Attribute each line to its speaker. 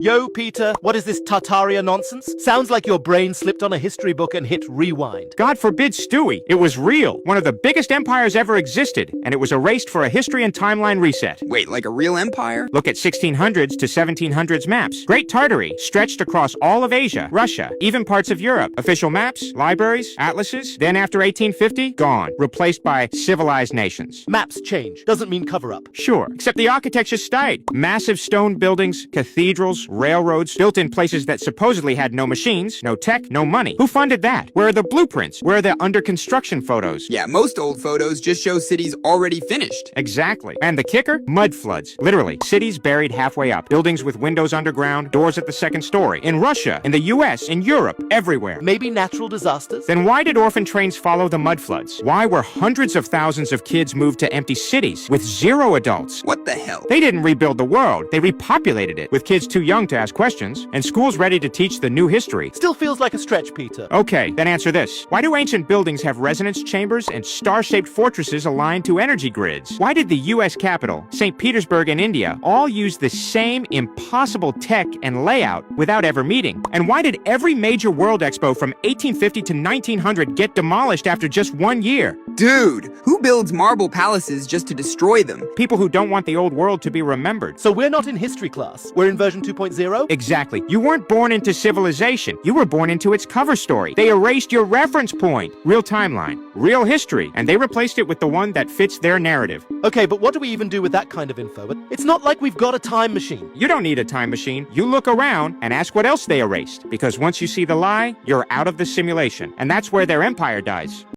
Speaker 1: Yo, Peter, what is this Tartaria nonsense? Sounds like your brain slipped on a history book and hit rewind.
Speaker 2: God forbid, Stewie. It was real. One of the biggest empires ever existed, and it was erased for a history and timeline reset.
Speaker 3: Wait, like a real empire?
Speaker 2: Look at 1600s to 1700s maps. Great Tartary stretched across all of Asia, Russia, even parts of Europe. Official maps, libraries, atlases. Then after 1850, gone. Replaced by civilized nations.
Speaker 1: Maps change. Doesn't mean cover-up.
Speaker 2: Sure, except the architecture stayed. Massive stone buildings, cathedrals, railroads, built in places that supposedly had no machines, no tech, no money. Who funded that? Where are the blueprints? Where are the under-construction photos?
Speaker 3: Yeah, most old photos just show cities already finished.
Speaker 2: Exactly. And the kicker? Mud floods. Literally, cities buried halfway up. Buildings with windows underground, doors at the second story. In Russia, in the US, in Europe, everywhere.
Speaker 1: Maybe natural disasters?
Speaker 2: Then why did orphan trains follow the mud floods? Why were hundreds of thousands of kids moved to empty cities with zero adults?
Speaker 3: What the hell?
Speaker 2: They didn't rebuild the world. They repopulated it with kids too young to ask questions and schools ready to teach the new history.
Speaker 1: Still feels like a stretch, Peter.
Speaker 2: Okay, then answer this. Why do ancient buildings have resonance chambers and star-shaped fortresses aligned to energy grids? Why did the US Capitol, St. Petersburg and India all use the same impossible tech and layout without ever meeting? And why did every major world expo from 1850 to 1900 get demolished after just 1 year?
Speaker 3: Dude, who builds marble palaces just to destroy them?
Speaker 2: People who don't want the old world to be remembered.
Speaker 1: So we're not in history class. We're in version 2.0?
Speaker 2: Exactly. You weren't born into civilization. You were born into its cover story. They erased your reference point. Real timeline, real history, and they replaced it with the one that fits their narrative.
Speaker 1: Okay, but what do we even do with that kind of info? It's not like we've got a time machine.
Speaker 2: You don't need a time machine. You look around and ask what else they erased. Because once you see the lie, you're out of the simulation. And that's where their empire dies.